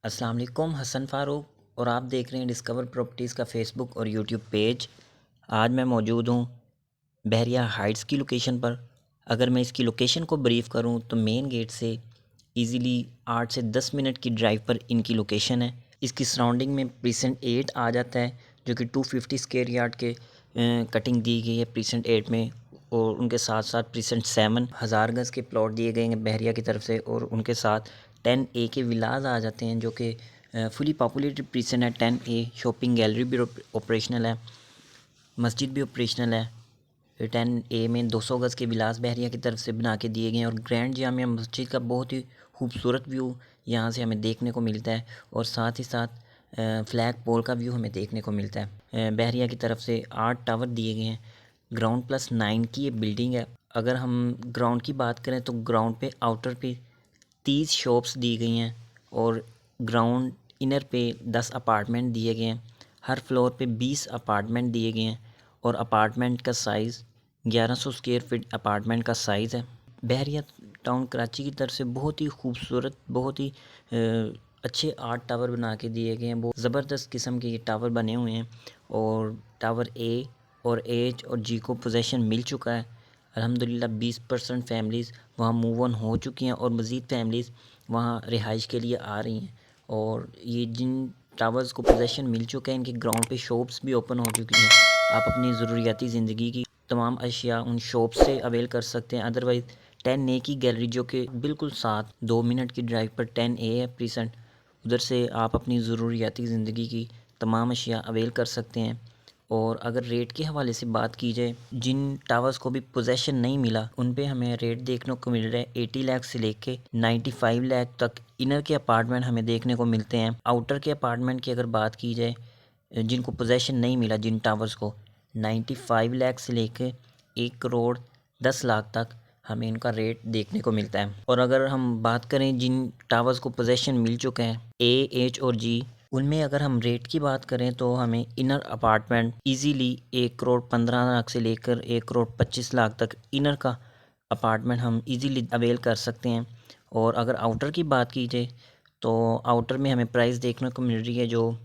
अस्सलाम वालेकुम, हसन फ़ारूक और आप देख रहे हैं डिस्कवर प्रॉपर्टीज़ का फ़ेसबुक और यूट्यूब पेज। आज मैं मौजूद हूँ बहरिया हाइट्स की लोकेशन पर। अगर मैं इसकी लोकेशन को ब्रीफ़ करूँ तो मेन गेट से इजीली 8 से 10 मिनट की ड्राइव पर इनकी लोकेशन है। इसकी सराउंडिंग में प्रीसेंट 8 आ जाता है, जो कि 250 स्क्वायर यार्ड के कटिंग दी गई है प्रीसेंट 8 में। और उनके साथ साथ प्रीसेंट 7 हज़ार गज़ के प्लॉट दिए गए हैं बहरिया की तरफ से, और उनके साथ 10A के विलाज आ जाते हैं, जो कि फुली पॉपुलेटेड प्रीसेंट है। 10A शॉपिंग गैलरी भी ऑपरेशनल है, मस्जिद भी ऑपरेशनल है। 10A में 200 गज़ के विलास बहरिया की तरफ से बना के दिए गए हैं, और ग्रैंड जामिया मस्जिद का बहुत ही खूबसूरत व्यू यहाँ से हमें देखने को मिलता है। और साथ ही साथ फ्लैग पोल का व्यू हमें देखने को मिलता है। बहरिया की तरफ से 8 टावर दिए गए हैं। ग्राउंड प्लस 9 की ये बिल्डिंग है। अगर हम ग्राउंड की बात करें तो ग्राउंड पे आउटर पे 30 शॉप्स दी गई हैं, और ग्राउंड इनर पे 10 अपार्टमेंट दिए गए हैं। हर फ्लोर पे 20 अपार्टमेंट दिए गए हैं, और अपार्टमेंट का साइज़ 1100 स्क्वायर फीट अपार्टमेंट का साइज़ है। बहरिया टाउन कराची की तरफ से बहुत ही खूबसूरत, बहुत ही अच्छे 8 टावर बना के दिए गए हैं। बहुत ज़बरदस्त किस्म के ये टावर बने हुए हैं, और टावर ए और एच और जी को पोजेसन मिल चुका है। अल्हम्दुलिल्लाह 20% फैमिलीज़ वहाँ मूव ऑन हो चुकी हैं, और मज़ीद फैमिलीज़ वहाँ रिहाइश के लिए आ रही हैं। और ये जिन टावर्स को पोजेसन मिल चुका है, इनके ग्राउंड पे शॉप्स भी ओपन हो चुकी हैं। आप अपनी ज़रूरियाती ज़िंदगी की तमाम अशिया उन शॉप से अवेल कर सकते हैं। अदरवाइज़ 10A की गैलरी, जो कि बिल्कुल साथ 2 मिनट की ड्राइव पर 10A है प्रीसेंट, उधर से आप अपनी ज़रूरियाती ज़िंदगी की तमाम अशिया अवेल कर सकते हैं। और अगर रेट के हवाले से बात की जाए, जिन टावर्स को भी पोजेसन नहीं मिला उन पे हमें रेट देखने को मिल रहा है 80 लाख से लेके 95 लाख तक। इनर के अपार्टमेंट हमें देखने को मिलते हैं। आउटर के अपार्टमेंट की अगर बात की जाए, जिनको पोजेसन नहीं मिला जिन टावर्स को, 95 लाख से लेके 1 करोड़ 10 लाख तक हमें इनका रेट देखने को मिलता है। और अगर हम बात करें जिन टावर्स को पोजेसन मिल चुके हैं ए, एच और जी, उनमें अगर हम रेट की बात करें तो हमें inner apartment easily 1 crore 15 lakh से लेकर 1 करोड़ 25 लाख तक इनर का अपार्टमेंट हम इजीली अवेल कर सकते हैं। और अगर आउटर की बात की जाए तो आउटर में हमें प्राइस देखने को मिल रही है, जो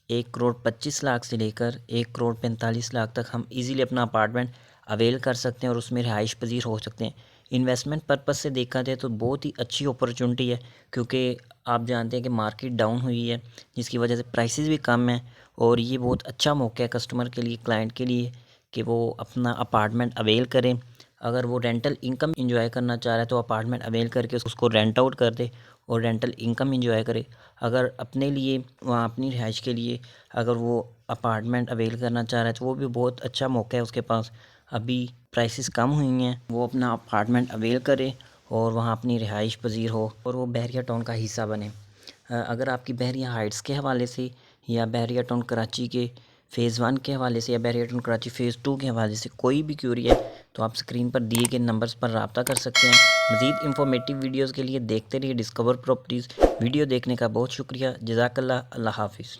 1 करोड़ 25 लाख से लेकर 1 करोड़ 45 लाख तक हम इजीली अपना अपार्टमेंट अवेल कर सकते हैं, और उसमें रिहाइश पजीर हो सकते हैं। इन्वेस्टमेंट पर्पज़ से देखा जाए तो बहुत ही अच्छी अपॉर्चुनिटी है, क्योंकि आप जानते हैं कि मार्केट डाउन हुई है, जिसकी वजह से प्राइसेस भी कम हैं। और ये बहुत अच्छा मौका है कस्टमर के लिए, क्लाइंट के लिए, कि वो अपना अपार्टमेंट अवेल करें। अगर वो रेंटल इनकम एंजॉय करना चाह रहा है तो अपार्टमेंट अवेल करके उसको रेंट आउट कर दे और रेंटल इनकम एंजॉय करे। अगर अपने लिए वहाँ अपनी रिहाइश के लिए अगर वो अपार्टमेंट अवेल करना चाह रहा है तो वो भी बहुत अच्छा मौका है उसके पास। अभी प्राइसेस कम हुई हैं, वो अपना अपार्टमेंट अवेल करे और वहाँ अपनी रिहाइश पजीर हो, और वो बहरिया टाउन का हिस्सा बने। अगर आपकी बहरिया हाइट्स के हवाले से, या बहरिया टाउन कराची के फ़ेज़ 1 के हवाले से, या बहरिया टाउन कराची फ़ेज़ 2 के हवाले से कोई भी क्यूरी है, तो आप स्क्रीन पर दिए गए नंबर्स पर रब्ता कर सकते हैं। मज़ीद इंफॉर्मेटिव वीडियोज़ के लिए देखते रहिए डिस्कवर प्रॉपर्टीज़। वीडियो देखने का बहुत शुक्रिया। जज़ाकल्लाह। अल्लाह हाफ़िज़।